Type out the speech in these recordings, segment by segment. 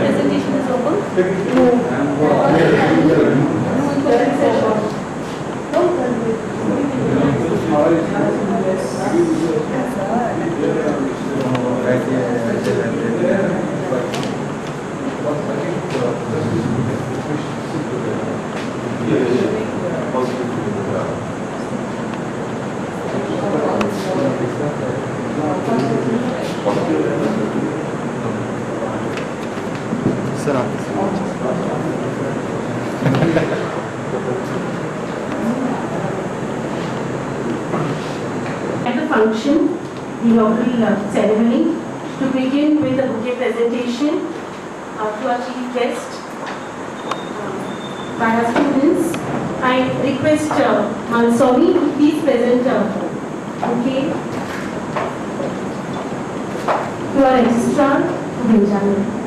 Presentation is open. At the function, the inaugural ceremony, to begin with a bouquet presentation to our chief guest by our students. I request Mansomi to please present bouquet to our registrar, Benjamin.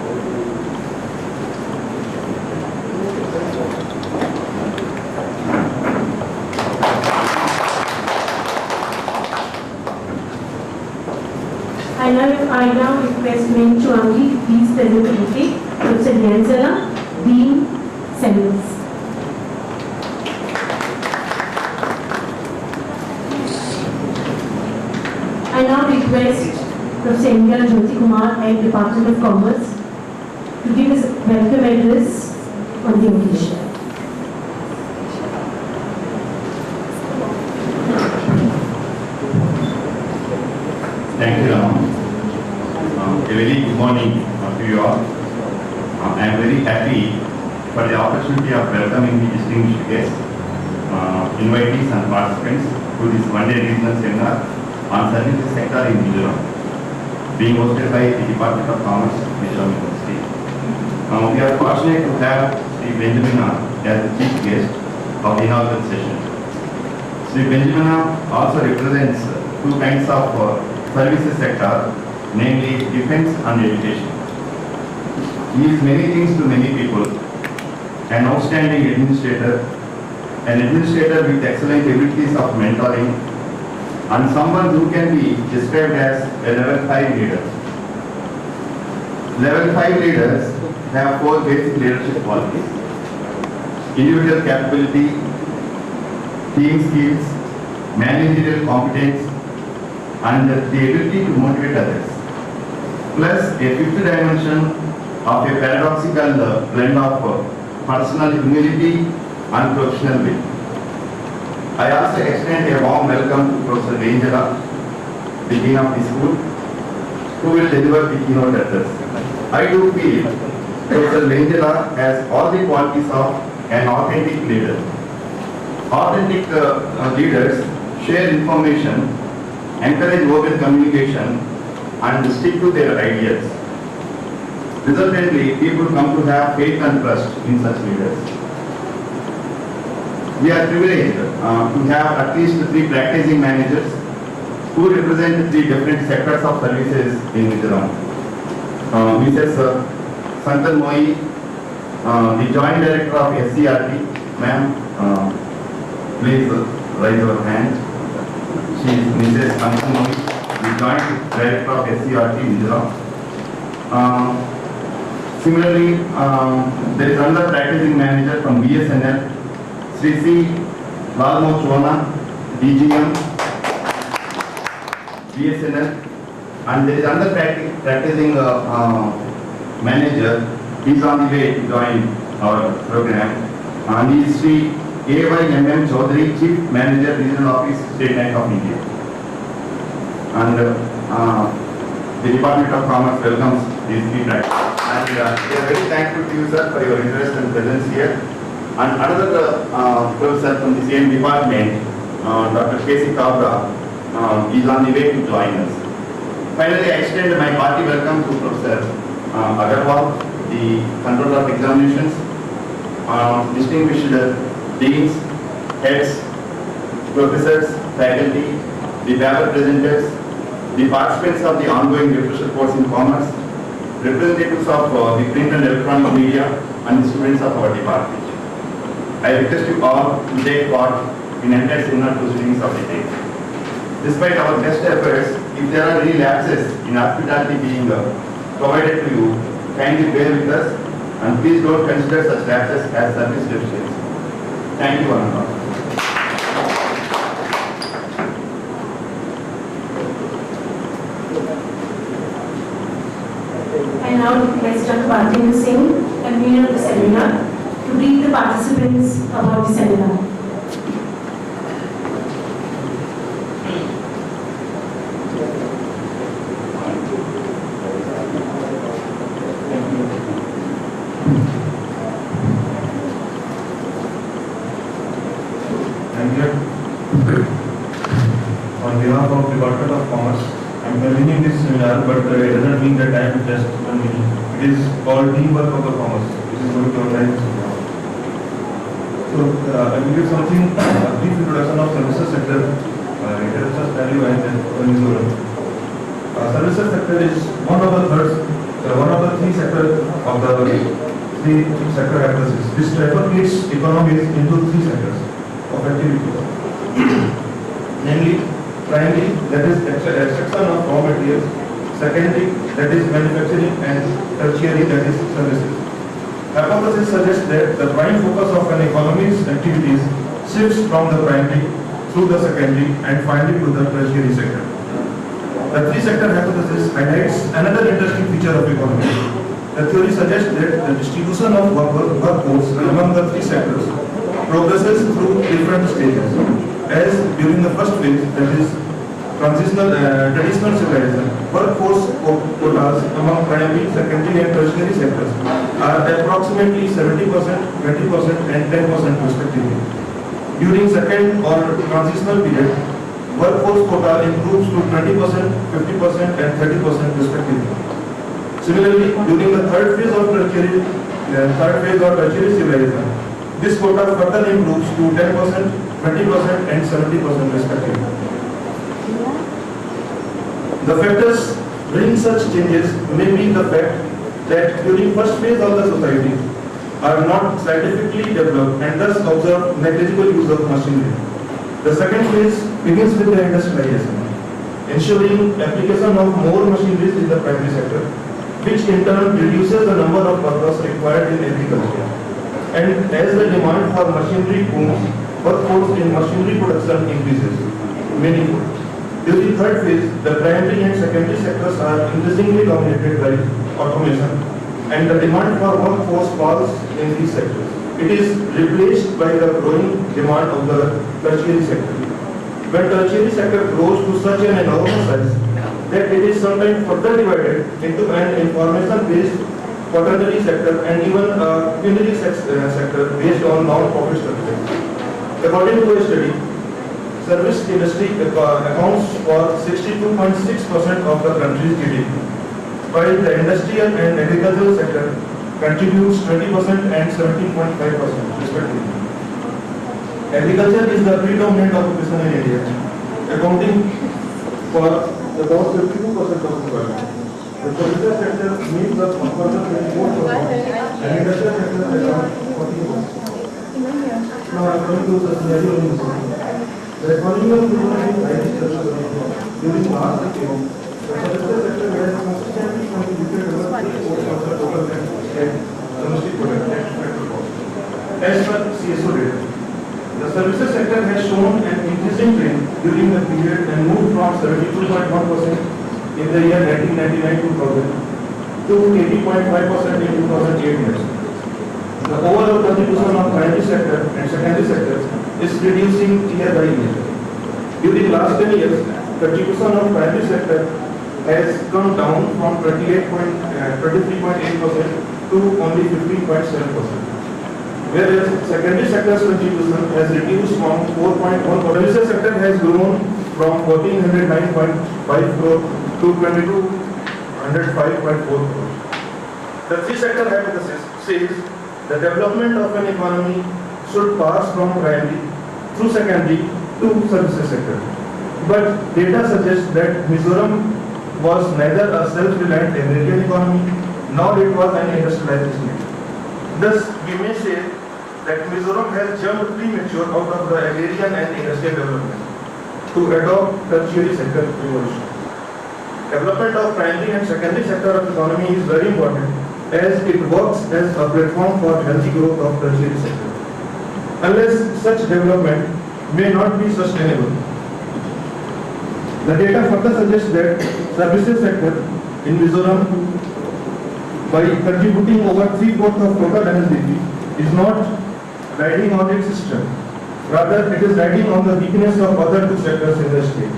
I now request Ms. Chuangi to please present the bouquet. Professor Aizawl, Dean, Seminars. I now request Professor Jyoti Kumar, Head Department of Commerce, to give his welcome address on the occasion. Thank you, Rama. A very good morning to you all. I am very happy for the opportunity of welcoming the distinguished guests, invitees and participants to this one-day regional seminar on services sector in Mizoram, being hosted by the Department of Commerce, Mizoram University. We are fortunate to have Sri Benjamin as the chief guest of the inaugural session. Sri Benjamin also represents two kinds of services sector, namely defense and education. He is many things to many people: an outstanding administrator, an administrator with excellent abilities of mentoring, and someone who can be described as a level 5 leader. Level 5 leaders have 4 basic leadership qualities: individual capability, team skills, managerial competence, and the ability to motivate others, plus a fifth dimension of a paradoxical blend of personal humility and professional will. I also extend a warm welcome to Professor Aizawl, the Dean of the school, who will deliver the keynote address. I do feel Professor Aizawl has all the qualities of an authentic leader. Authentic leaders share information, encourage open communication, and stick to their ideas. Resultantly, people come to have faith and trust in such leaders. We are privileged to have at least 3 practicing managers who represent 3 different sectors of services in Mizoram. Mrs. Santan Moi, the Joint Director of SCRT. Ma'am, please raise your hand. She is Mrs. Santan Moi, the Joint Director of SCRT Mizoram. Similarly, there is another practicing manager from BSNL, Sri C. Lalmo Chona, DGM, BSNL, and there is another practicing manager. He is on the way to join our program, and he is Sri AYMM Chaudhary, Chief Manager, Regional Office, State Bank of India. And the Department of Commerce welcomes these 3 practitioners. And we are very thankful to you, sir, for your interest and presence here. And another professor from the same department, Dr. K.C. Kabra, is on the way to join us. Finally, I extend my hearty welcome to Professor Aizawl, the Controller of Examinations, distinguished deans, heads, professors, faculty, the paper presenters, the participants of the ongoing refresher course in commerce, representatives of the print and electronic media, and the students of our department. I request you all to take part in entire seminar proceedings of the day. Despite our best efforts, if there are any lapses in hospitality being provided to you, kindly bear with us and please don't consider such lapses as service deficiency. Thank you, one and all. I now request Dr. Bharti Singh, convener of the seminar, to brief the participants about the seminar. Thank you. On behalf of Department of Commerce, I am convening this seminar, but it doesn't mean that I am just convening. It is called Teamwork of the Commerce, which is going to organize this seminar. So, I will give something, a brief introduction of services sector, intellectual value and Mizoram. Services sector is one of the three sectors of the three sector axis. This trifurcates economies into three sectors of activities. Namely, primary, that is extraction of raw materials; secondary, that is manufacturing; and tertiary, that is services. Hypothesis suggests that the prime focus of an economy's activities shifts from the primary through the secondary and finally to the tertiary sector. The three-sector hypothesis highlights another interesting feature of economy. The theory suggests that the distribution of workforce among the three sectors progresses through different stages. As during the first phase, that is traditional civilization, workforce quotas among primary, secondary and tertiary sectors are approximately 70%, 20% and 10% respectively. During second or transitional period, workforce quota improves to 20%, 50% and 30% respectively. Similarly, during the third phase or tertiary civilization, this quota further improves to 10%, 20% and 70% respectively. The factors bring such changes may be the fact that during first phase of the society are not scientifically developed and thus observe negligible use of machinery. The second phase begins with the industrialization, ensuring application of more machineries in the primary sector, which in turn reduces the number of workers required in agriculture. And as the demand for machinery booms, workforce in machinery production increases manifold. During third phase, the primary and secondary sectors are increasingly dominated by automation, and the demand for workforce falls in these sectors. It is replaced by the growing demand of the tertiary sector. When tertiary sector grows to such an enormous size that it is sometimes further divided into an information-based quaternary sector and even a quinary sector based on non-profit structure. According to a study, service industry accounts for 62.6% of the country's GDP, while the industrial and agricultural sector contributes 20% and 17.5% respectively. Agriculture is the predominant occupation in India, accounting for about 52% of the employment. The services sector makes up further 24% and industrial sector around 40%. Now I am going to the scenario in this. The economy of Mizoram is highly structural. During last decade, the services sector has consistently contributed over 3% of the total domestic product as per CSO data. The services sector has shown an increasing trend during the period and moved from 72.1% in the year 1999-2000 to 80.5% in 2008 years. The overall contribution of primary sector and secondary sector is reducing year by year. During last 10 years, contribution of primary sector has come down from 23.8% to only 15.7%. Whereas secondary sector's contribution has reduced from 4.1%. Services sector has grown from 1409.5 crore to 2205.4 crore. The three sector hypothesis says the development of an economy should pass from primary through secondary to services sector. But data suggests that Mizoram was neither a self-reliant agrarian economy nor it was an industrialized state. Thus, we may say that Mizoram has jumped premature out of the agrarian and industrial development to adopt tertiary sector revolution. Development of primary and secondary sector of economy is very important as it works as a platform for healthy growth of tertiary sector. Unless such development may not be sustainable. The data further suggests that services sector in Mizoram, by contributing over 3/4 of total NSDP, is not riding on its system. Rather, it is riding on the weakness of other two sectors in the state.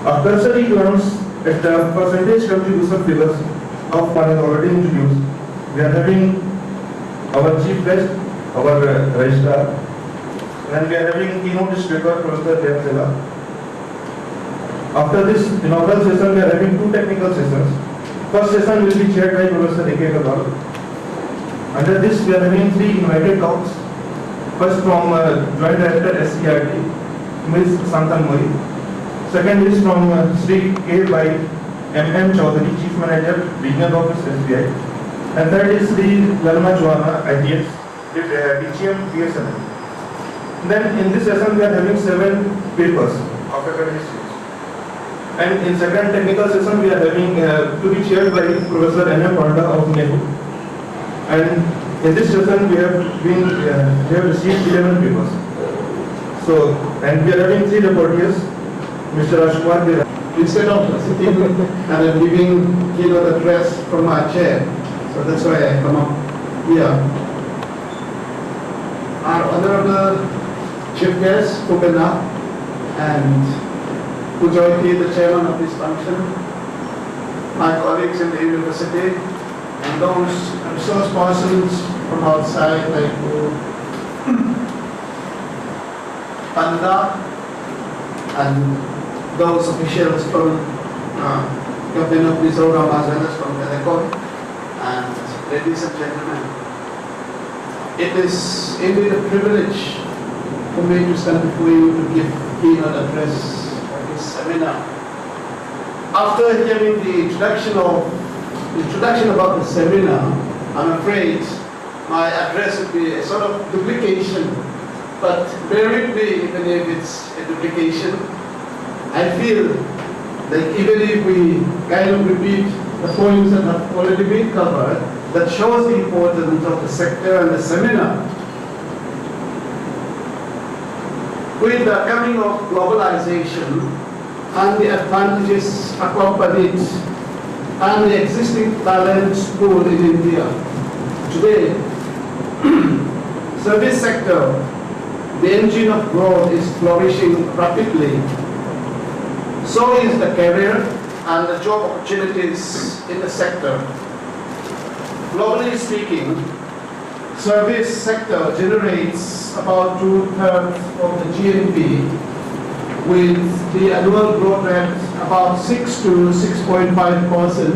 A cursory glance at the percentage contribution figures of fund is already introduced. We are having our chief guest, our registrar, and we are having keynote speaker, Professor Aizawl. After this inaugural session, we are having two technical sessions. First session will be chaired by Professor Aizawl. Under this, we are having three invited talks. First from Joint Director SCRT, Ms. Santan Mori. Second is from Sri K. by M.M. Chaudhary, Chief Manager, Regional Office SBI. And third is Sri Lalma Joanna, ITS, DGM BSNL. Then in this session, we are having 7 papers of academic series. And in second technical session, we are having to be chaired by Professor N.M. Panda of NEHU. And in this session, we have received 11 papers. So, and we are having 3 reporters, Mr. Ashkumar Dera. Instead of sitting and giving keynote address from my chair, so that's why I come up here. Our honorable chief guest, Pupena, and Pujoiti, the chairman of this function, my colleagues in the university, and those resource persons from outside like Panda, and those officials from Government of Mizoram as well as from Telecom, and ladies and gentlemen, it is indeed a privilege for me to stand before you to give keynote address at this seminar. After hearing the introduction about the seminar, I'm afraid my address would be a sort of duplication, but bear with me even if it's a duplication. I feel like even if we kind of repeat the points that have already been covered, that shows the importance of the sector and the seminar. With the coming of globalization and the advantages accompanied and the existing talent pool in India, today, service sector, the engine of growth is flourishing rapidly. So is the career and the job opportunities in the sector. Globally speaking, service sector generates about 2/3 of the GDP, with the annual growth rate about 6 to 6.5%,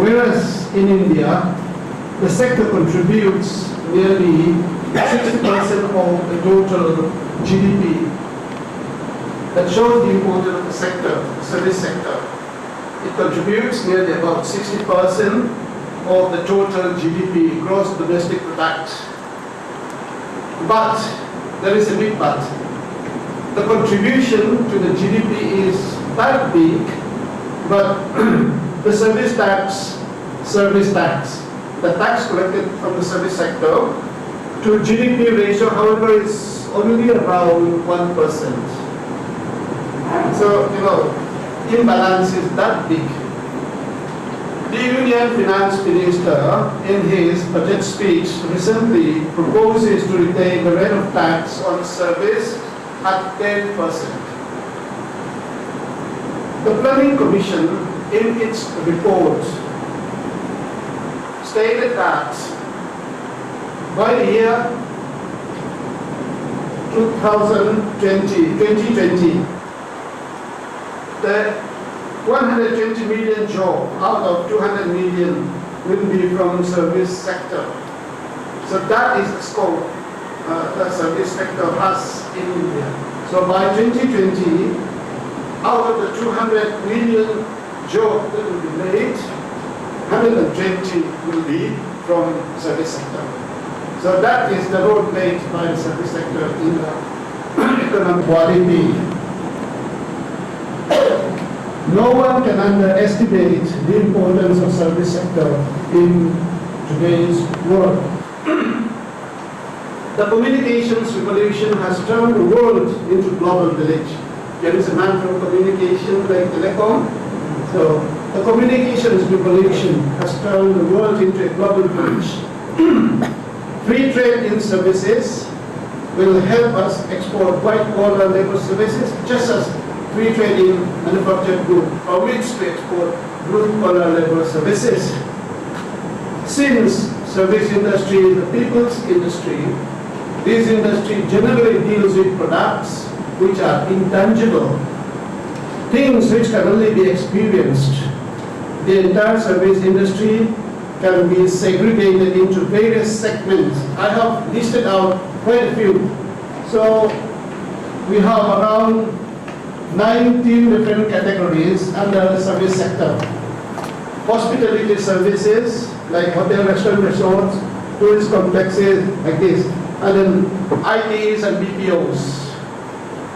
whereas in India, the sector contributes nearly 60% of the total GDP. That shows the importance of the sector, the service sector. It contributes nearly about 60% of the total GDP, gross domestic product. But, there is a big but. The contribution to the GDP is that big, but the service tax, the tax collected from the service sector to GDP ratio, however, is only around 1%. So, imbalance is that big. The Union Finance Minister, in his budget speech recently, proposes to retain the rate of tax on service at 10%. The Planning Commission, in its report, stated that by the year 2020, the 120 million job out of 200 million will be from service sector. So that is the scope. the service sector has in India. So by 2020, out of the 200 million jobs that will be made, 120 will be from service sector. So that is the road made by the service sector in the economic quality. No one can underestimate the importance of service sector in today's world. The communications revolution has turned the world into global village. There is a man from communication like telecom. So the communications revolution has turned the world into a global village. Free trade in services will help us export white-collar labor services, just as free trade in manufactured goods permits to export blue-collar labor services. Since service industry is the people's industry, this industry generally deals with products which are intangible, things which can only be experienced. The entire service industry can be segregated into various segments. I have listed out quite a few. So we have around 19 different categories under the service sector. Hospitality services like hotel, restaurant, resorts, tourist complexes like this, and then ITs and BPOs.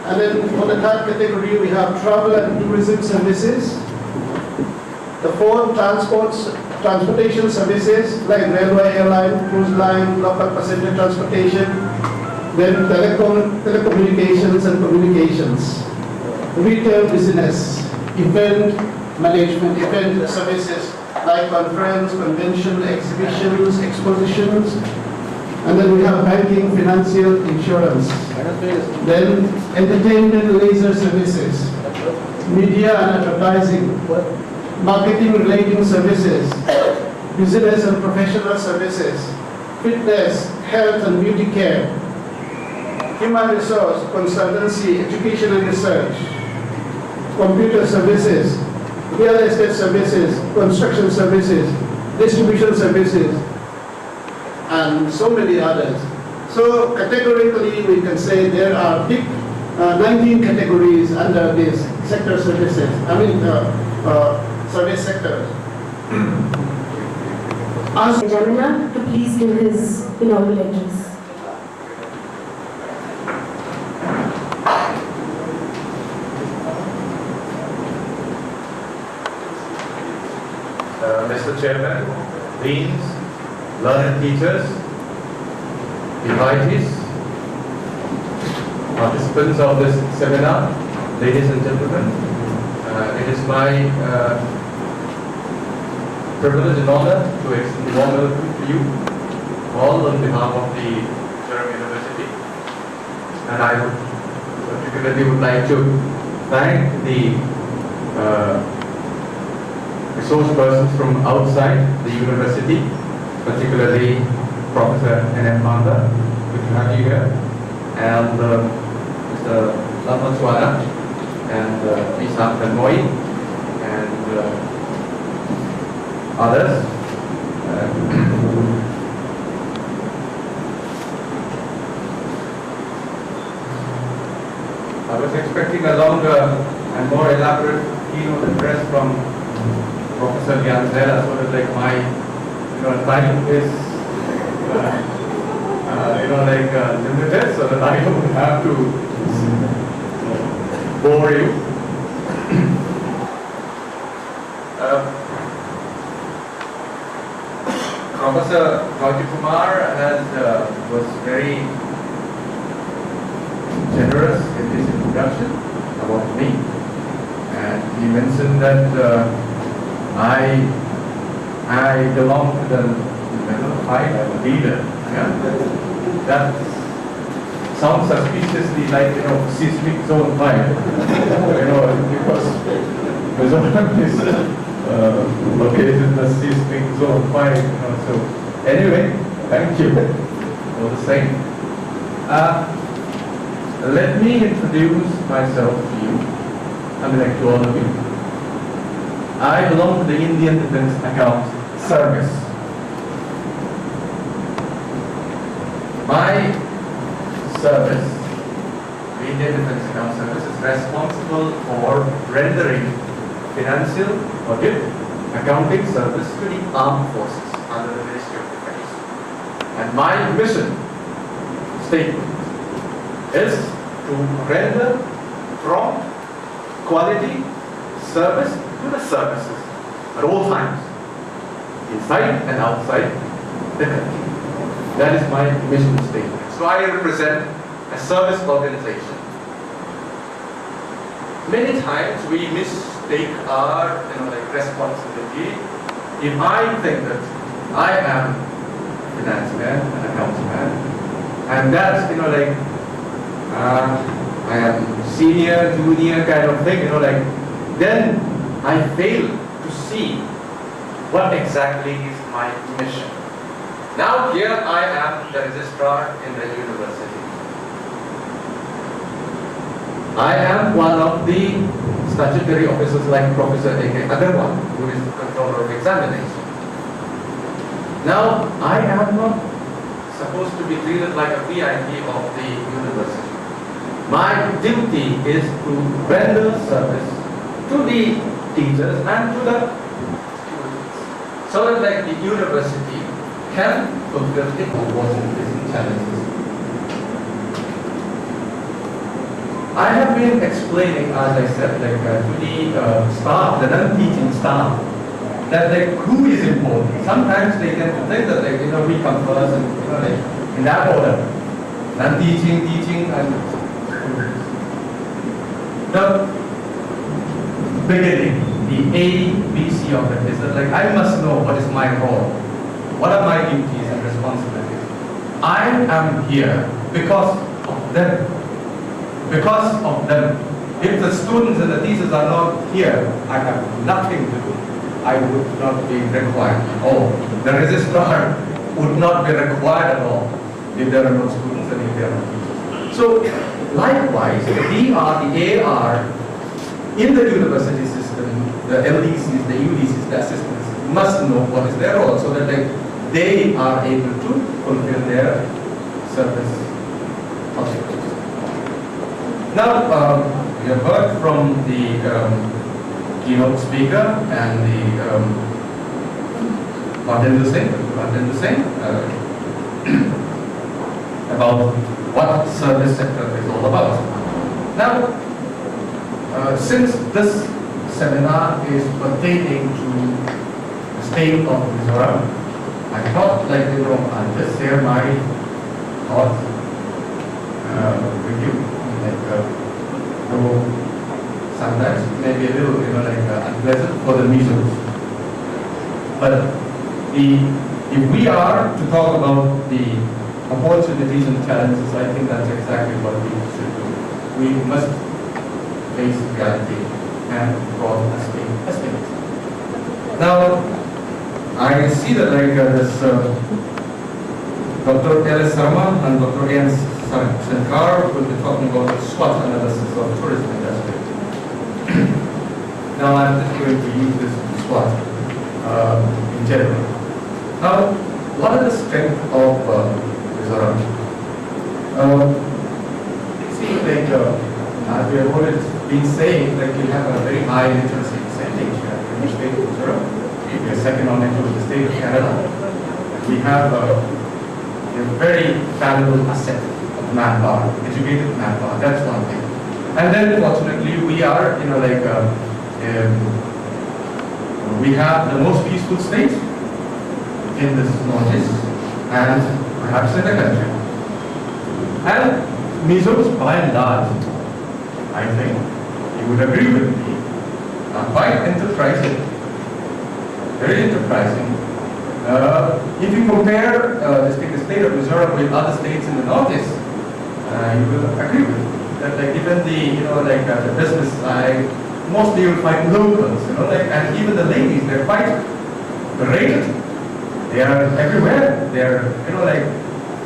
And then for the third category we have travel and tourism services. The fourth, transportation services like railway, airline, cruise line, local passenger transportation. Then telecommunications and communications. Retail business, event management, event services like conference, convention, exhibitions, expositions. And then we have banking, financial, insurance. Then entertainment, leisure services, media and advertising, marketing relating services, business and professional services, fitness, health and beauty care, human resource, consultancy, education and research, computer services, real estate services, construction services, distribution services, and so many others. So categorically we can say there are big 19 categories under this sector services, service sector. Ask Jamina to please give his inaugural address. Mr. Chairman, Deans, learned teachers, invitees, participants of this seminar, ladies and gentlemen, it is my privilege and honor to extend a warm welcome to you all on behalf of the Mizoram University. And I particularly would like to thank the resource persons from outside the university, particularly Professor N.M. Manda, good to have you here, and Mr. Latmatswana, and P.Sam Tanmoy, and others. I was expecting a longer and more elaborate keynote address from Professor Aizawl, sort of like my, time is, limited, so that I don't have to bore you. Professor Raji Kumar was very generous in his introduction about me, and he mentioned that I belong to the middle five, I'm a leader. Yeah? That sounds suspiciously like, seismic zone 5. Because Mizoram is located in the seismic zone 5. So anyway, thank you for the same. Let me introduce myself to you. To all of you. I belong to the Indian Defence Account Service. My Service, the Indian Defence Account Service, is responsible for rendering financial audit accounting service to the armed forces under the Ministry of Defence. And my mission statement is to render prompt, quality service to the services at all times, inside and outside the country. That is my mission statement. So I represent a service organization. Many times we mistake our responsibility. If I think that I am a finance man, an accounts man, and that's I am senior, junior kind of thing, then I fail to see what exactly is my mission. Now here I am the registrar in the university. I am one of the statutory officers like Professor A.K. Agarwal, who is the controller of examination. Now I am not supposed to be treated like a VIP of the university. My duty is to render service to the teachers and to the students, so that the university can fulfill its opportunities challenges. I have been explaining, as I said, to the staff, the non-teaching staff, that who is important. Sometimes they tend to think that we come first and in that order, non-teaching, teaching, and the beginning, the A, B, C of it is that I must know what is my role, what are my duties and responsibilities. I am here because of them. Because of them. If the students and the teachers are not here, I have nothing to do. I would not be required at all. The registrar would not be required at all if there are no students and if there are no teachers. So, likewise, the DR, the AR, in the university system, the LDCs, the UDCs, the assistants, must know what is their role so that they are able to fulfill their service objectives. Now, we have heard from the keynote speaker and the Bhatendra Singh about what service sector is all about. Now, since this seminar is pertaining to the state of Mizoram, I thought I'll just share my thoughts with you. Though sometimes it may be a little, unpleasant for the measles. But if we are to talk about the opportunities and challenges, I think that's exactly what we should do. We must face reality and broad estimates. Now, I see that this Dr. L.S. Sarma and Dr. N. Shankar will be talking about the SWOT analysis of tourism industry. Now I'm just going to use this SWOT in general. Now, what are the strengths of Mizoram? See, as we have already been saying, you have a very high literacy percentage in the state of Mizoram. We are second only to the state of Canada. We have a very valuable asset. Manpower, educated manpower, that's one thing. And then fortunately we are, we have the most peaceful state in this Northeast and perhaps in the country. And Mizos by and large, I think, you would agree with me, are quite enterprising, very enterprising. If you compare the state of Mizoram with other states in the Northeast, you will agree with me that even the business side, mostly you'll find locals, and even the ladies, they're quite rated. They are everywhere. They're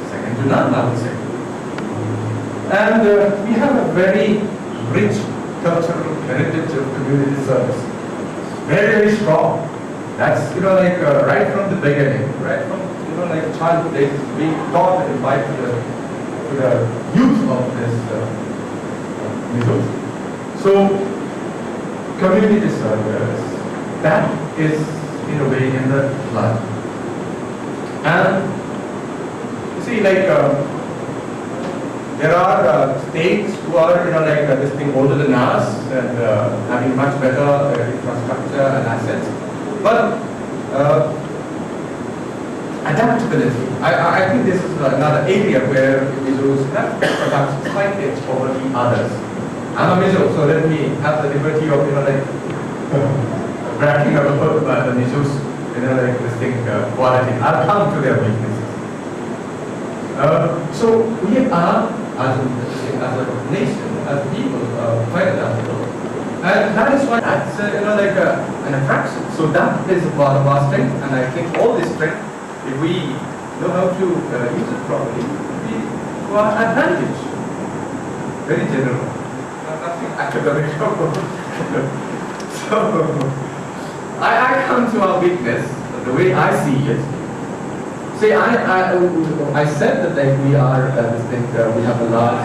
second to none, I would say. And we have a very rich cultural heritage of community service. Very, very strong. That's right from the beginning, right from childhood days, being taught and invited to the youth of this Mizo. So, community service, that is in a way in the blood. And you see, like there are states who are, this thing older than us and having much better infrastructure and assets. But adaptability, I think this is another area where Mizos have perhaps slight edge over the others. I'm a Mizo, so let me have the liberty of, bragging about the Mizos, this thing, quality. I'll come to their weaknesses. So we are, as a nation, as people, quite adaptable. And that is why that's, an attraction. So that is a part of our strength, and I think all this strength, if we know how to use it properly, will be to our advantage. Very general. Nothing academic. So, I come to our weakness, the way I see it. See, I said that we are, we have a large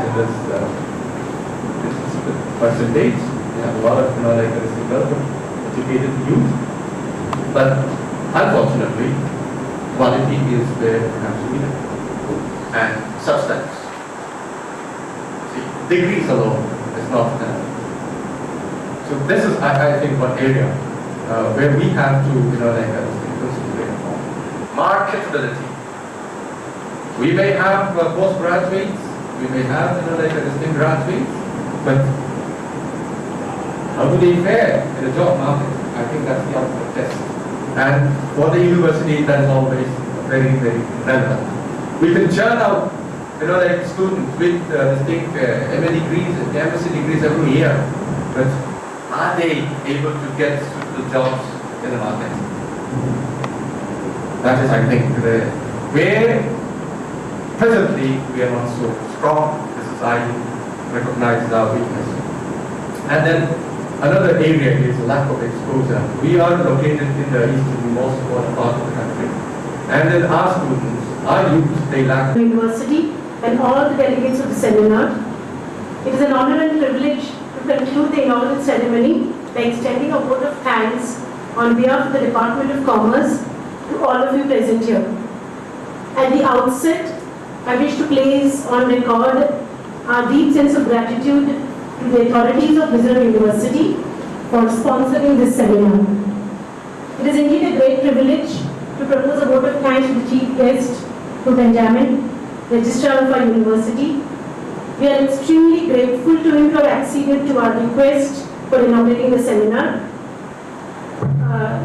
percentage. We have a lot of, educated youth. But unfortunately, quality is where it has to be done. And substance. See, degrees alone is not enough. So this is, I think, one area where we have to, concentrate on. Marketability. We may have postgraduates, we may have, distinct graduates, but how do they fare in the job market? I think that's the ultimate test. And for the university, that is always very, very relevant. We can churn out, students with distinct MA degrees and MSc degrees every year, but are they able to get suitable jobs in the market? That is, I think, where presently we are not so strong. This is, I recognize our weakness. And then another area is lack of exposure. We are located in the easternmost part of the country. And then our students, our youth, they lack. University and all the delegates of the seminar. It is an honor and privilege to conclude the inaugural ceremony by extending a vote of thanks on behalf of the Department of Commerce to all of you present here. At the outset, I wish to place on record our deep sense of gratitude to the authorities of Mizoram University for sponsoring this seminar. It is indeed a great privilege to propose a vote of thanks to the Chief Guest, to Benjamin, Registrar of our University. We are extremely grateful to him for acceding to our request for inaugurating the seminar.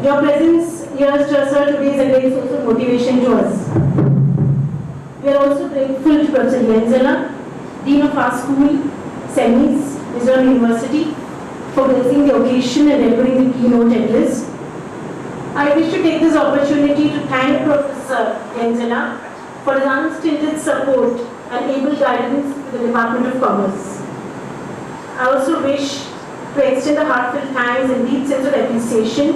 Your presence here, sir, today is a great source of motivation to us. We are also grateful to Professor Aizawl, Dean of our school, SEMIS, Mizoram University, for gracing the occasion and delivering the keynote address. I wish to take this opportunity to thank Professor Aizawl for his unstinted support and able guidance to the Department of Commerce. I also wish to extend a heartfelt thanks and deep sense of appreciation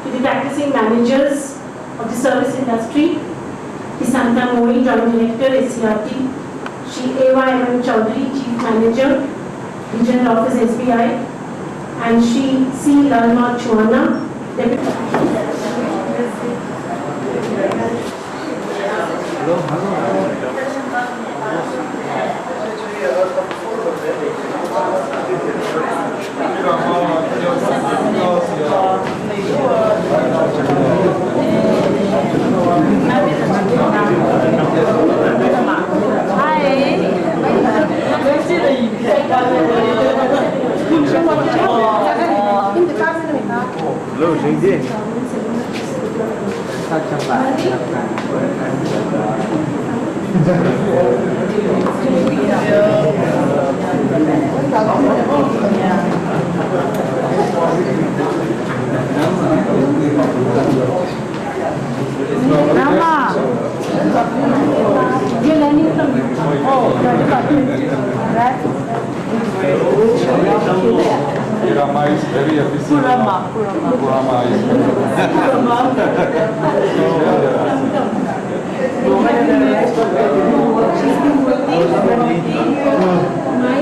to the practicing managers of the service industry, the Santa Moi, Joint Director, SCRT, Shri A.Y.M. Chaudhary, Chief Manager, Regional Office, SBI, and Shri C. Lalma Chuana, Deputy. You're learning from your department, right? Kurama is very efficient. Kurama is. My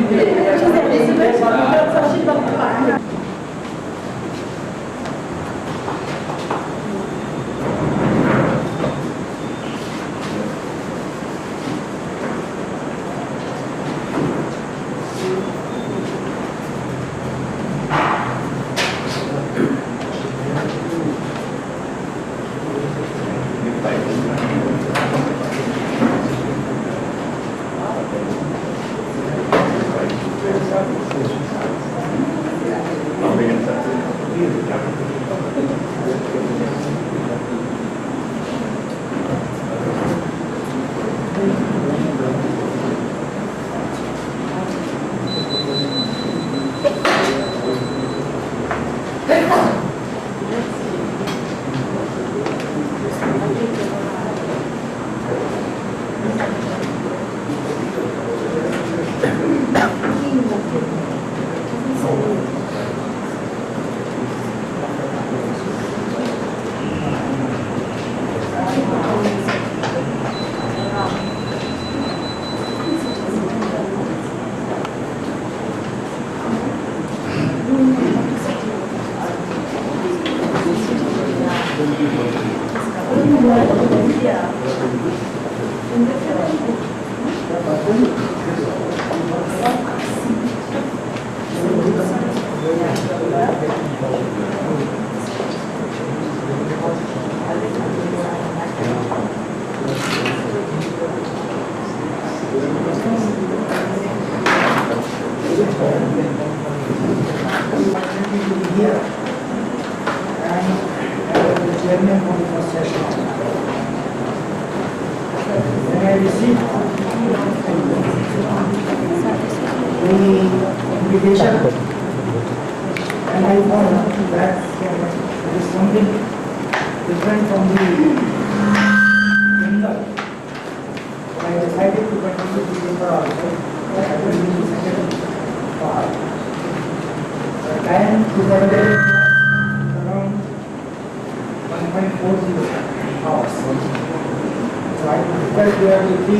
birthday. She's Elizabeth. So she's got the partner. Chairman for the first session. When I received the invitation, and I found that it is something different from the general. I decided to continue the paper also. I attended the second part. The time to graduate around 1.40 hours. So I prefer to have to be,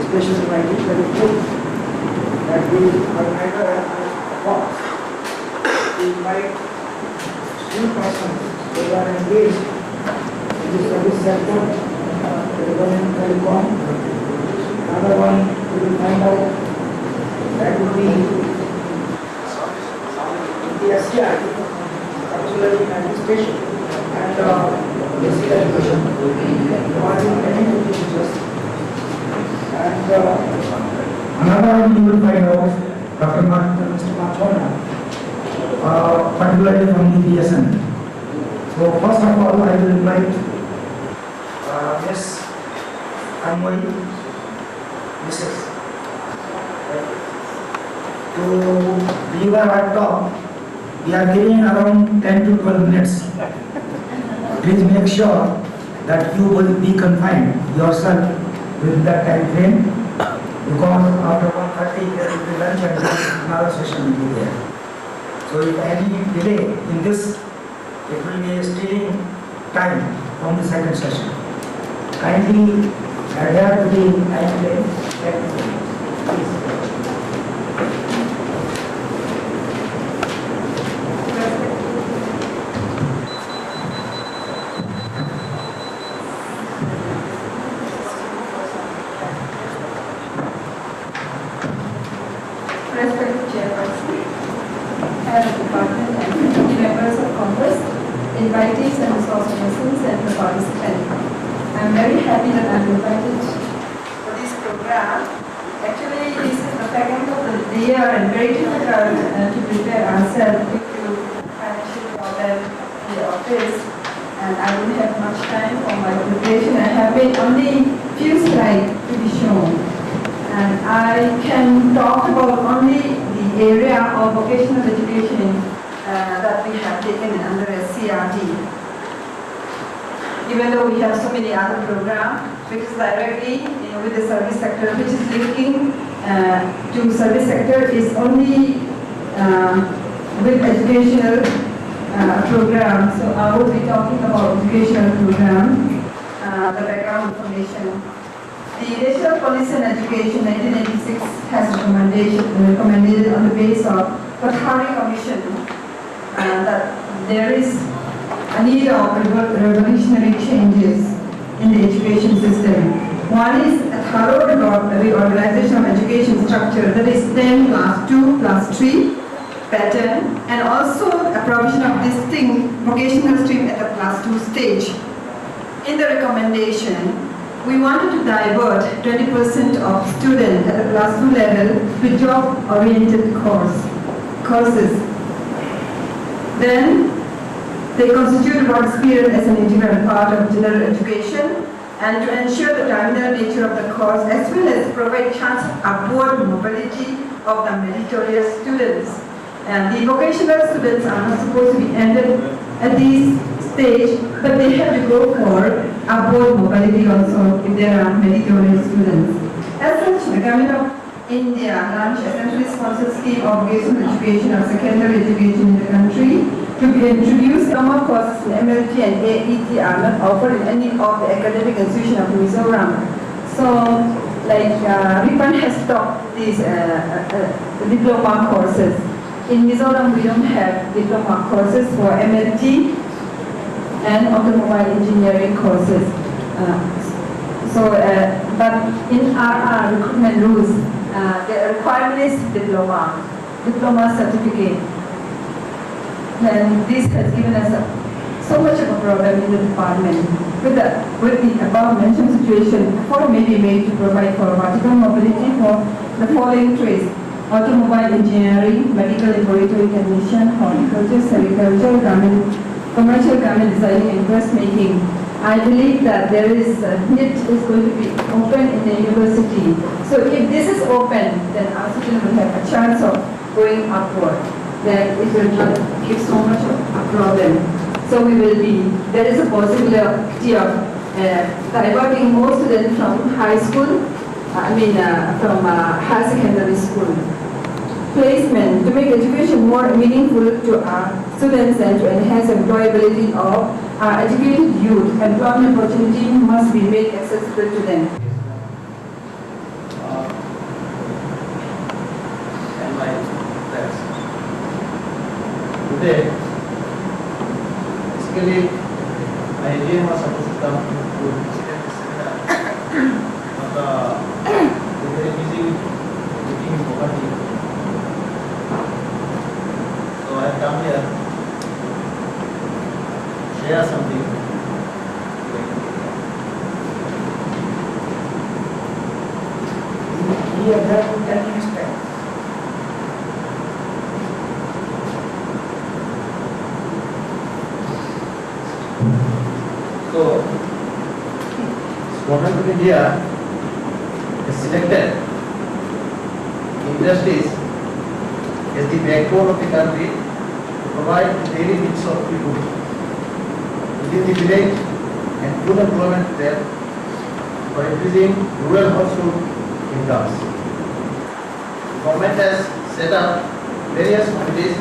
especially my teacher report, that we organizer a box to invite two persons who are engaged in the service sector, the government telecom. Another one we will find out that would be the SCR, particularly in administration, and basic education, and another one you will find out Dr. Mr. Machona, particularly from the BSN. So first of all, I will invite Ms. Anmoy, Mrs. to deliver our talk. We are giving around 10 to 12 minutes. Please make sure that you will be confined yourself with that time frame, because after 1:30 there will be lunch and another session will be there. So if any delay in this, it will be stealing time from the second session. Kindly adhere to the time frame. Please. Respected Chairperson, Head of Department and members of Congress, invitees and resource persons and the participants. I am very happy that I am invited for this program. Actually, this is the second of the year and very difficult to prepare ourselves due to financial problem in the office, and I didn't have much time for my preparation. I have made only few slides to be shown. And I can talk about only the area of vocational education that we have taken under a CRT. Even though we have so many other programs which is directly with the service sector, which is linking to service sector, is only with educational program. So I will be talking about educational program, the background information. The National Policy on Education 1986 has recommended on the basis of Pathari Commission that there is a need of revolutionary changes in the education system. One is a thorough reorganization of education structure, that is 10 plus 2 plus 3 pattern, and also a provision of distinct vocational stream at the plus 2 stage. In the recommendation, we wanted to divert 20% of students at the plus 2 level to job-oriented courses. Then, they constitute work experience as an integral part of general education, and to ensure the terminal nature of the course as well as provide chance of upward mobility of the meritorious students. And the vocational students are not supposed to be ended at this stage, but they have to go for upward mobility also if there are meritorious students. As such, the Government of India launched a centrally sponsored scheme of vocational education or secondary education in the country to be introduced. Diploma courses in MLT and AET are not offered in any of the academic institutions of Mizoram. So, like Ripan has stopped these diploma courses. In Mizoram, we don't have diploma courses for MLT and automobile engineering courses. But in our recruitment rules, the requirement is diploma certificate. And this has given us so much of a problem in the department. With the above mentioned situation, effort may be made to provide for vertical mobility for the following trades: automobile engineering, medical laboratory technician, horticulture, sericulture, commercial garment designing and dressmaking. I believe that there is NIT is going to be open in the university. So if this is open, then our students will have a chance of going upward. Then it will not give so much of a problem. So there is a possibility of diverting more students from high school, from higher secondary school. Placement, to make education more meaningful to our students and to enhance employability of our educated youth, employment opportunity must be made accessible to them. And my friends. Today, basically, my aim was supposed to come to visit this seminar, but very busy meeting in Guwahati. So I have come here to share something. Here, there are 10 minutes back. So, Government of India has selected industries as the backbone of the country to provide the daily needs of people within the village and good employment there for increasing rural household incomes. The government has set up various committees,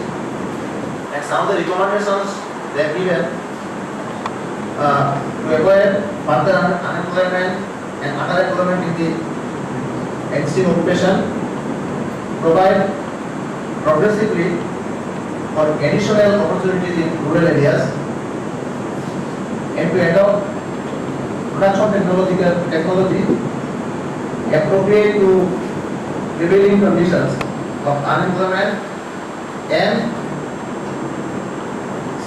and some of the recommendations they have given to avoid further unemployment and underemployment in the existing occupation, provide progressively for additional opportunities in rural areas, and to adopt production technology appropriate to prevailing conditions of unemployment and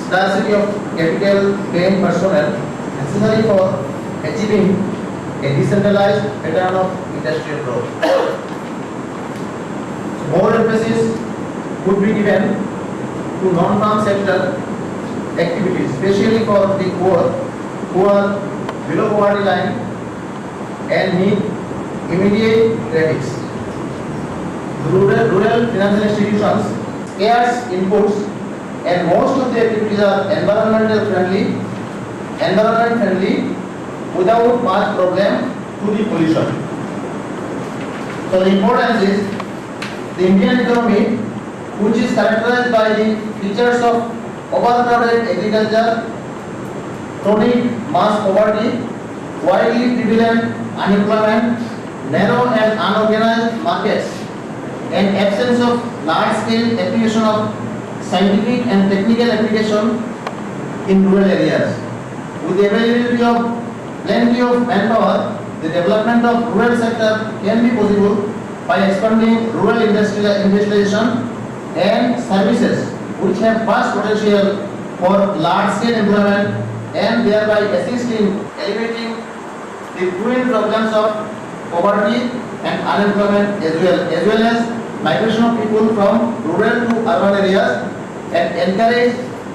scarcity of capital paying personnel necessary for achieving a decentralized pattern of industrial growth. More emphasis would be given to non-farm sector activities, especially for the poor who are below poverty line and need immediate credits. The rural financial institutions scarce inputs, and most of the activities are environment friendly without much problem to the pollution. So the importance is the Indian economy, which is characterized by the features of overcrowded agriculture, chronic mass poverty, widely prevalent unemployment, narrow and unorganized markets, and absence of large-scale application of scientific and technical application in rural areas. With the availability of plenty of manpower, the development of rural sector can be possible by expanding rural industrialization and services which have vast potential for large-scale employment and thereby assist in elevating the twin problems of poverty and unemployment as well as migration of people from rural to urban areas and encourage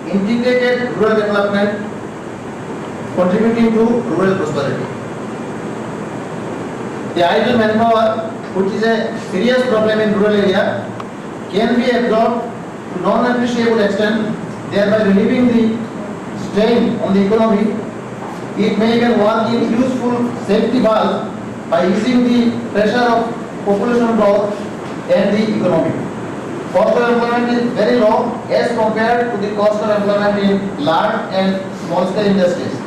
integrated rural development contributing to rural prosperity. The idle manpower, which is a serious problem in rural area, can be absorbed to non-appreciable extent, thereby relieving the strain on the economy. It may even work in useful safety valve by easing the pressure of population growth and the economy. Cost of employment is very low as compared to the cost of employment in large and small-scale industries.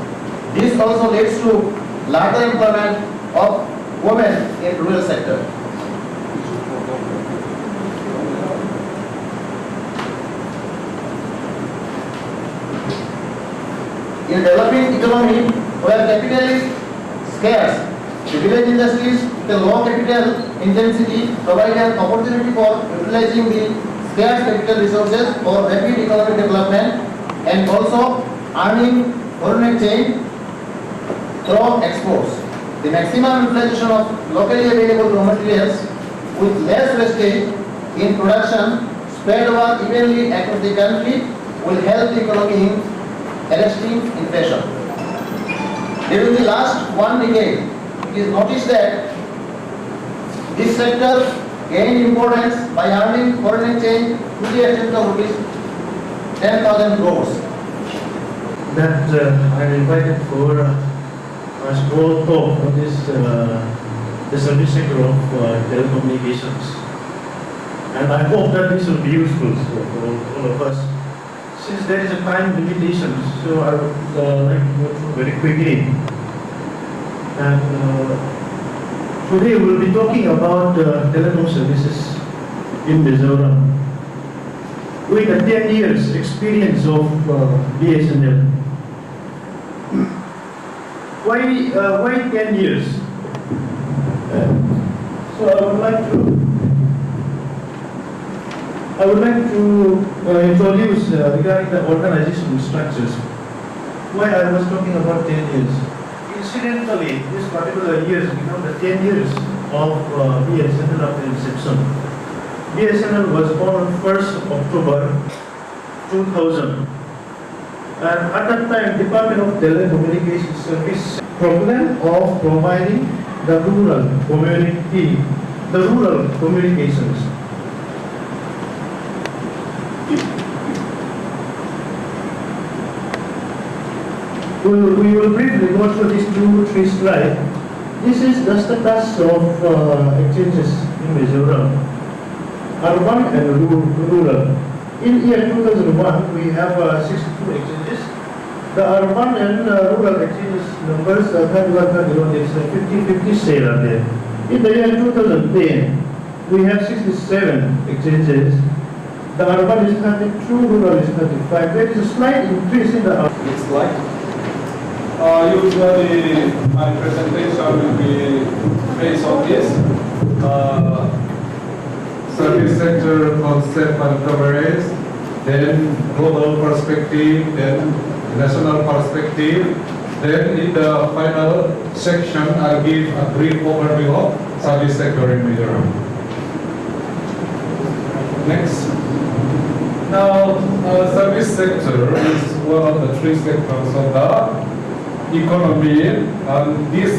This also leads to larger employment of women in rural sector. In developing economy where capital is scarce, the village industries with a low capital intensity provide an opportunity for utilizing the scarce capital resources for rapid economic development and also earning foreign exchange through exports. The maximum utilization of locally available raw materials with less wastage in production spread over evenly across the country will help the economy in arresting inflation. During the last 1 decade, it is noticed that this sector gained importance by earning foreign exchange to the extent of rupees 10,000 crores. That I invited for a small talk on this the service sector of telecommunications, and I hope that this will be useful for all of us. Since there is a time limitation, so I would like to go through very quickly. And today we will be talking about telecom services in Mizoram. With a 10 years experience of BSNL. Why 10 years? So I would like to introduce regarding the organizational structures. Why I was talking about 10 years. Incidentally, this particular years become the 10 years of BSNL after inception. BSNL was born on 1st October 2000. And at that time, Department of Telecommunications Service problem of providing the rural community, the rural communications. We will briefly go through these 2-3 slides. This is the status of exchanges in Mizoram, urban and rural. In year 2001, we have 62 exchanges. The urban and rural exchanges numbers are 50-50 sale are there. In the year 2010, we have 67 exchanges. The urban is 32, rural is 35. There is a slight increase in the urban. Next slide. Usually my presentation will be based on this. Service sector concept and coverage, then global perspective, then national perspective. Then in the final section, I'll give a brief overview of service sector in Mizoram. Next. Now, service sector is one of the 3 sectors of the economy, and this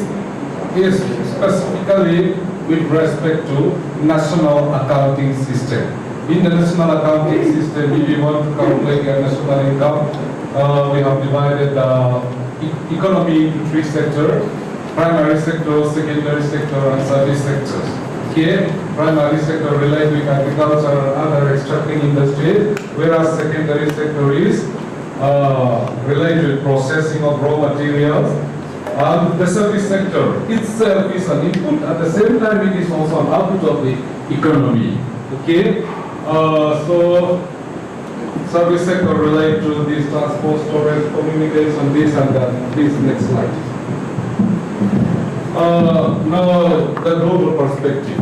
is specifically with respect to national accounting system. In the national accounting system, if you want to calculate your national income, we have divided the economy into 3 sectors: primary sector, secondary sector, and service sectors. Here, primary sector relates with agriculture and other extracting industries, whereas secondary sector is related with processing of raw materials, the service sector itself is an input, at the same time it is also an output of the economy. Okay, so service sector relate to this transport, storage, communication, this and that. This next slide. Now the global perspective.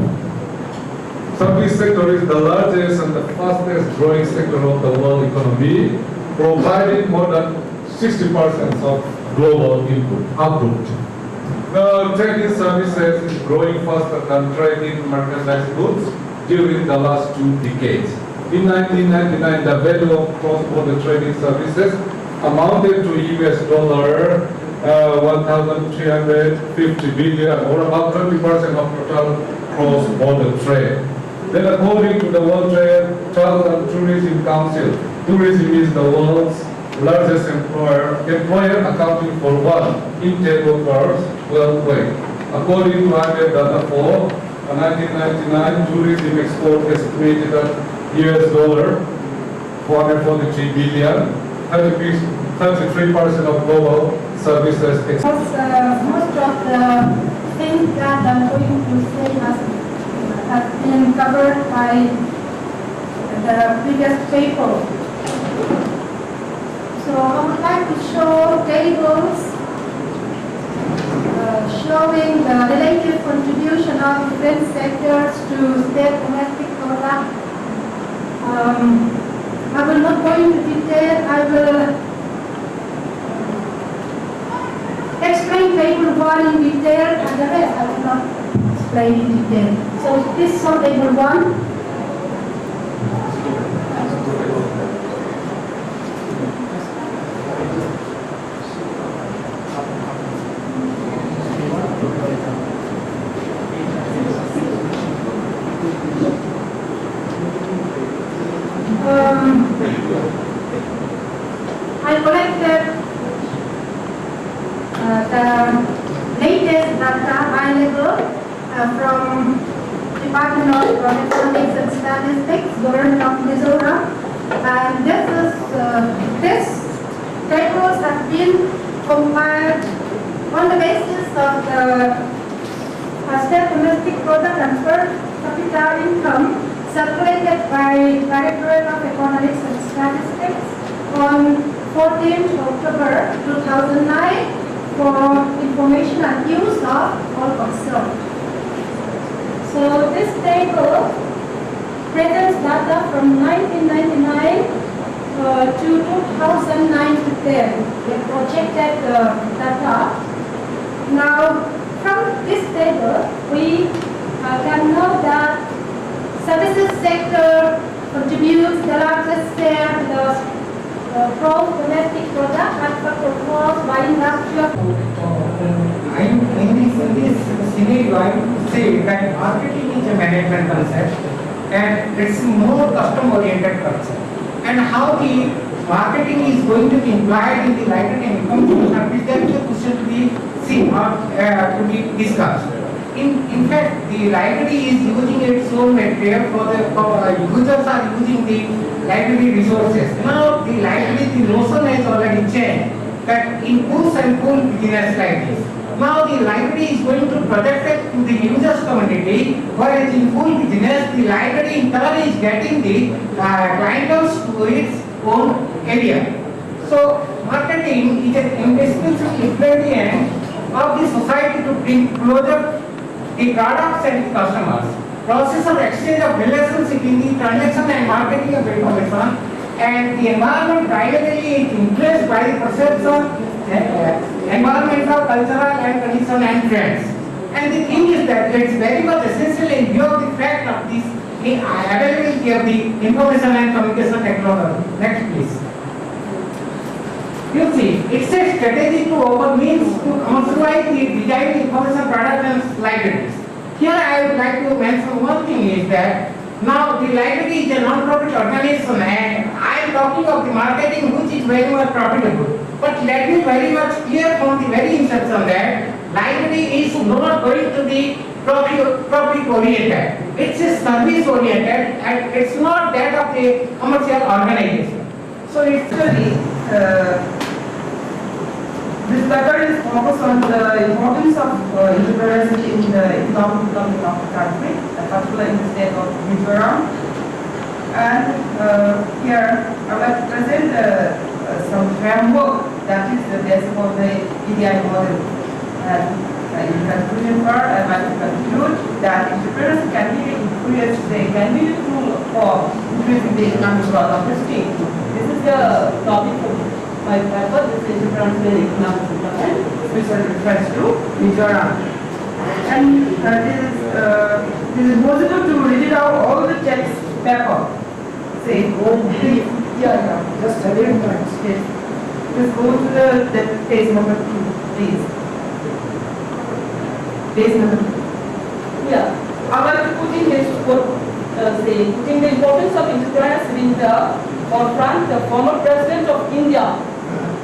Service sector is the largest and the fastest growing sector of the world economy, providing more than 60% of global output. The trading services is growing faster than trading merchandise goods during the last 2 decades. In 1999, the value of cross-border trading services amounted to $1,350 billion, or about 20% of total cross-border trade. Then according to the World Trade, Travel and Tourism Council, tourism is the world's largest employer accounting for 1 in 10 workers worldwide. According to IMF data for 1999, tourism export estimated at $443 billion, 33% of global services export. Most of the things that I'm going to say has been covered by the previous paper. So I would like to show tables showing the relative contribution of different sectors to state domestic product. I will not go into detail. I will explain table 1 in detail, and the rest I will not explain in detail. So this is table 1. I collected the latest data available from Department of Economics and Statistics, Government of Mizoram, and this tables have been compiled on the basis of the state domestic product and per capita income circulated by Directorate of Economics and Statistics on 14th October 2009 for information and use of all concerned. So this table presents data from 1999 to 2009 to 10. We projected data. Now, from this table, we can know that services sector contributes the largest share to the gross domestic product as per proposed by industrial. In this scenario, I would say that marketing is a management concept and it's more custom-oriented concept. And how the marketing is going to be implied in the lighting and income solution is the question to be seen or to be discussed. In fact, the library is using its own material for users are using the library resources. Now, the library, the notion has already changed that in push and pull business like this. Now, the library is going to project it to the users community, whereas in pull business, the library in turn is getting the clientele to its own area. So, marketing is an indispensable ingredient of the society to bring closer the products and the customers. Process of exchange of relationship in the transaction and marketing of information, and the environment primarily is influenced by the perception, environmental, cultural and condition and trends. And the thing is that it's very much essential in view of the fact of this availability of the information and communication technology. Next please. You see, it's a strategy to offer means to commercialize the desired information products and libraries. Here I would like to mention one thing is that now the library is a non-profit organization and I am talking of the marketing which is very much profitable. But let me very much clear from the very inception that library is not going to be profit oriented. It's a service oriented and it's not that of a commercial organization. So it's This is paper is focused on the importance of entrepreneurship in the economic development of the country, particularly in the state of Mizoram. And here I would like to present some framework that is the basis of the EDI model. And in conclusion part, I would like to conclude that entrepreneurs can be a tool for increasing the economic growth of the state. This is the topic of my paper, this is entrepreneurs in economic development, which refers to Mizoram. And this is possible to read it out all the text paper. Say, just a little bit. Just go to the page number 2, please. Page number 2. Yeah. I want to put in this putting the importance of entrepreneurs in the forefront, the former president of India,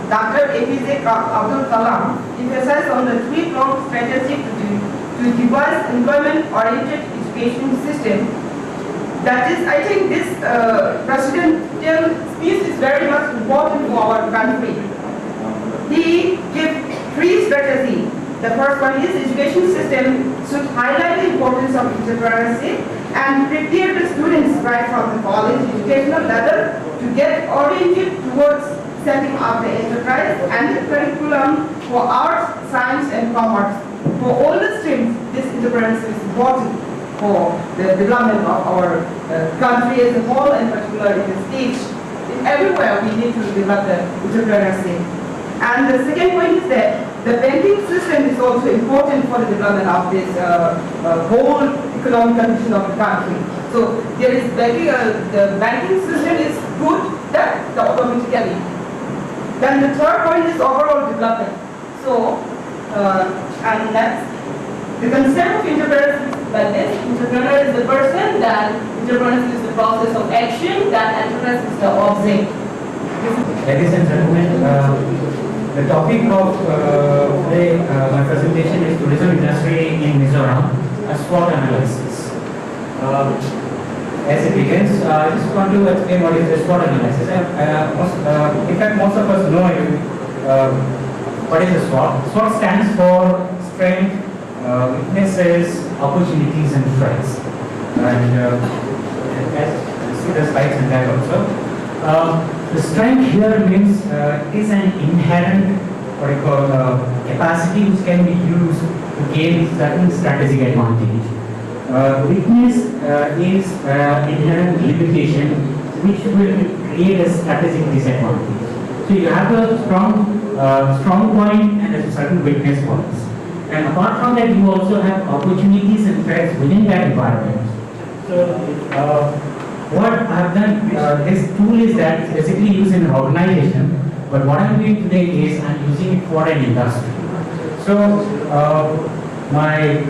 Dr. APJ Abdul Kalam, emphasized on the three-pronged strategy to devise employment-oriented education system. That is, I think this presidential speech is very much important for our country. He gave 3 strategies. The first one is education system should highlight the importance of entrepreneurship and prepare the students right from the college educational ladder to get oriented towards setting up the enterprise and the curriculum for arts, science and commerce. For all the streams, this entrepreneurship is important for the development of our country as a whole and particularly in the stage. Everywhere we need to develop the entrepreneurship. And the second point is that the banking system is also important for the development of this whole economic condition of the country. So there is the banking system is good, that automatically. Then the third point is overall development. So, and that's the concept of entrepreneur is like this. Entrepreneur is the person, that entrepreneur is the process of action, that entrepreneur is the object. Ladies and gentlemen, the topic of my presentation is tourism industry in Mizoram, a SWOT analysis. As it begins, I just want to explain what is the SWOT analysis. In fact, most of us know what is the SWOT. SWOT stands for strength, weaknesses, opportunities, and threats. And as see the slides in that also. The strength here means it is an inherent what you call capacity which can be used to gain certain strategic advantage. Weakness is inherent limitation which will create a strategic disadvantage. So you have a strong point and a certain weakness points. And apart from that, you also have opportunities and threats within that environment. So what I've done, this tool is that it's basically used in an organization, but what I'm doing today is I'm using it for an industry. So my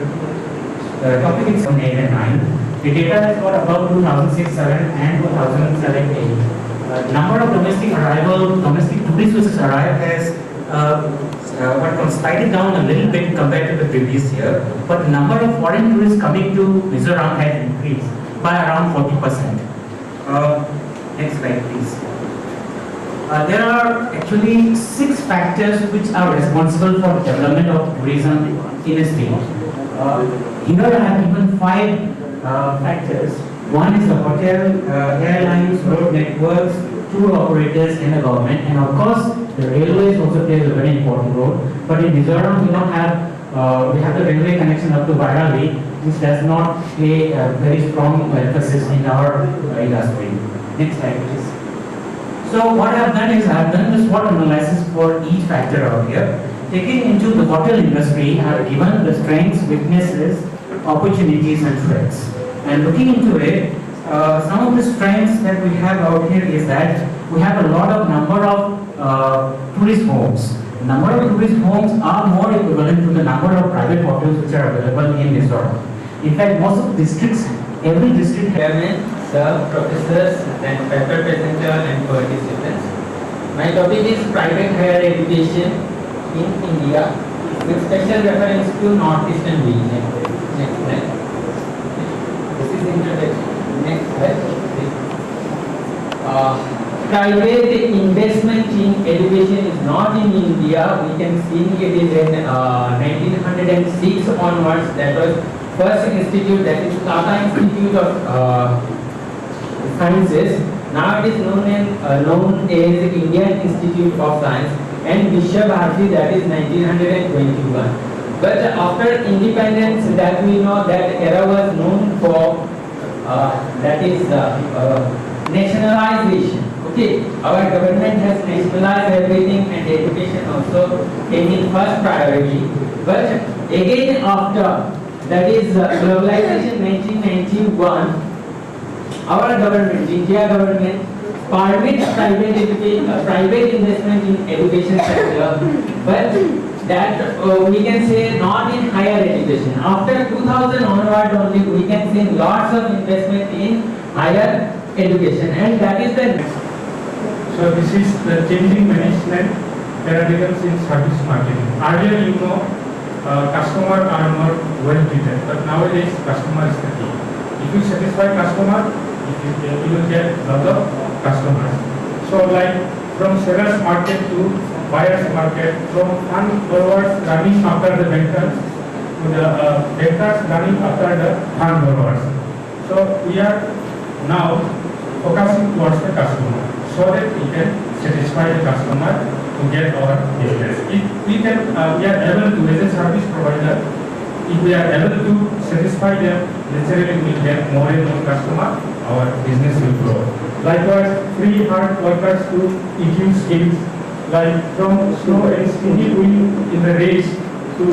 topic is on 8 and 9. The data has got about 2006-7 and 2007-8. Number of domestic tourist visits arrived has slided down a little bit compared to the previous year, but the number of foreign tourists coming to Mizoram has increased by around 40%. Next slide, please. There are actually 6 factors which are responsible for development of tourism in a state. Here I have given 5 factors. One is the hotel, airlines, road networks, tour operators, and the government. And of course, the railways also plays a very important role. But in Mizoram, we don't have we have the railway connection up to Vairali, which does not play a very strong emphasis in our industry. Next slide, please. So what I have done is I have done the SWOT analysis for each factor out here. Taking into the hotel industry, I have given the strengths, weaknesses, opportunities, and threats. And looking into it, some of the strengths that we have out here is that we have a lot of number of tourist homes. Number of tourist homes are more equivalent to the number of private hotels which are available in Mizoram. In fact, most of the districts, every district Chairman, sir, professors, and paper presenter and participants. My topic is private higher education in India with special reference to Northeastern region. Next slide. This is introduction. Next slide. private investment in education is not in India. We can see it is in 1906 onwards. That was first institute, that is Tata Institute of Sciences. Now it is known as Indian Institute of Science, and Vishwa Bharati, that is 1921. But after independence, that we know that era was known for that is nationalization. Okay, our government has nationalized everything, and education also came in first priority. But again after, that is globalization 1991, our government, India government, permits private investment in education sector, but that we can say not in higher education. After 2000 onward only, we can see lots of investment in higher education, and that is the. So this is the changing management paradigms in service marketing. Earlier, you know, customers are not well treated, but nowadays customer is the key. If you satisfy customer, you will get lot of customers. So like from sellers market to buyers market, from fund borrowers running after the bankers to the bankers running after the fund borrowers. So we are now focusing towards the customer, so that we can satisfy the customer to get our business. If we can, we are able to, as a service provider, if we are able to satisfy them, naturally we will get more and more customer, our business will grow. Likewise, free hard workers to EQ skills, like from slow and steady win in the race to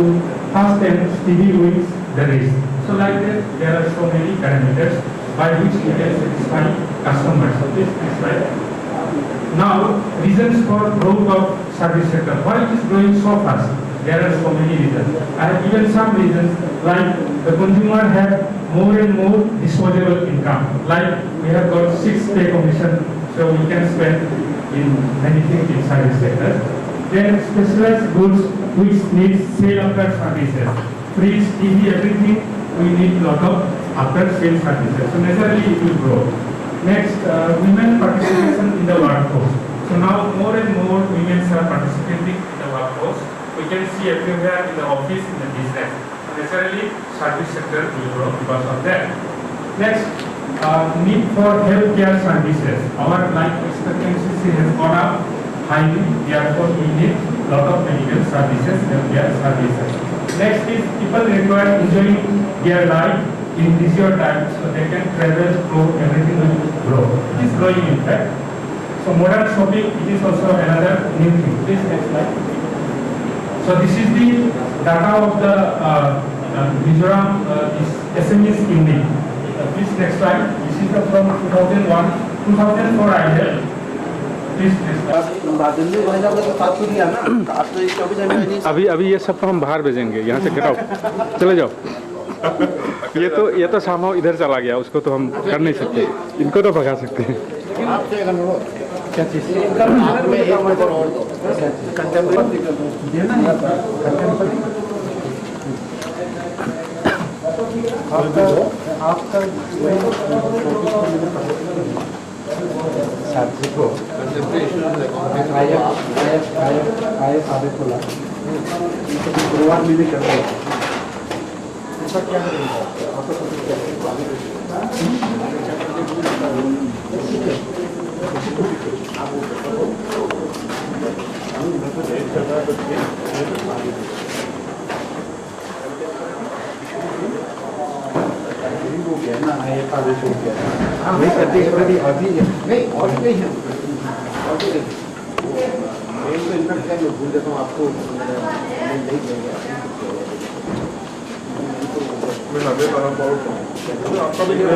fast and steady wins the race. So like that, there are so many parameters by which we can satisfy customers. So this is right. Now, reasons for growth of service sector. Why it is growing so fast? There are so many reasons. I have given some reasons, like the consumer have more and more disposable income. Like we have got 6 pay commission, so we can spend in many things in service sector. Then specialized goods which need sale after services. Fridge, TV, everything, we need lot of after sale services. So naturally it will grow. Next, women participation in the workforce. So now more and more women are participating in the workforce. We can see everywhere in the office, in the business. Naturally, service sector will grow because of that. Next, need for healthcare services. Our life expectancy has gone up highly, therefore we need lot of medical services, healthcare services. Next is people require enjoying their life in leisure time, so they can travel, grow, everything will grow. It is growing in fact. So modern shopping, it is also another new thing. Please next slide. So this is the data of the Mizoram SME scheme. Please next slide. This is from 2001, 2004 Aizawl. Please next slide. अभी ये सबको हम बाहर भेजेंगे, यहाँ से गिराओ, चले जाओ। ये तो सामो इधर चला गया, उसको तो हम कर नहीं सकते, इनको तो भगा सकते हैं। क्या चीज़? आपका साथी को आए आधे खोला शुरुआत में भी कर रहे हैं। ऐसा क्या करेंगे आपको हो गया ना, आए आधे हो गया। वही करते अभी नहीं और नहीं है, और नहीं मैं तो इनका क्या मैं भूल जाता हूँ आपको नहीं देंगे आपका भी नहीं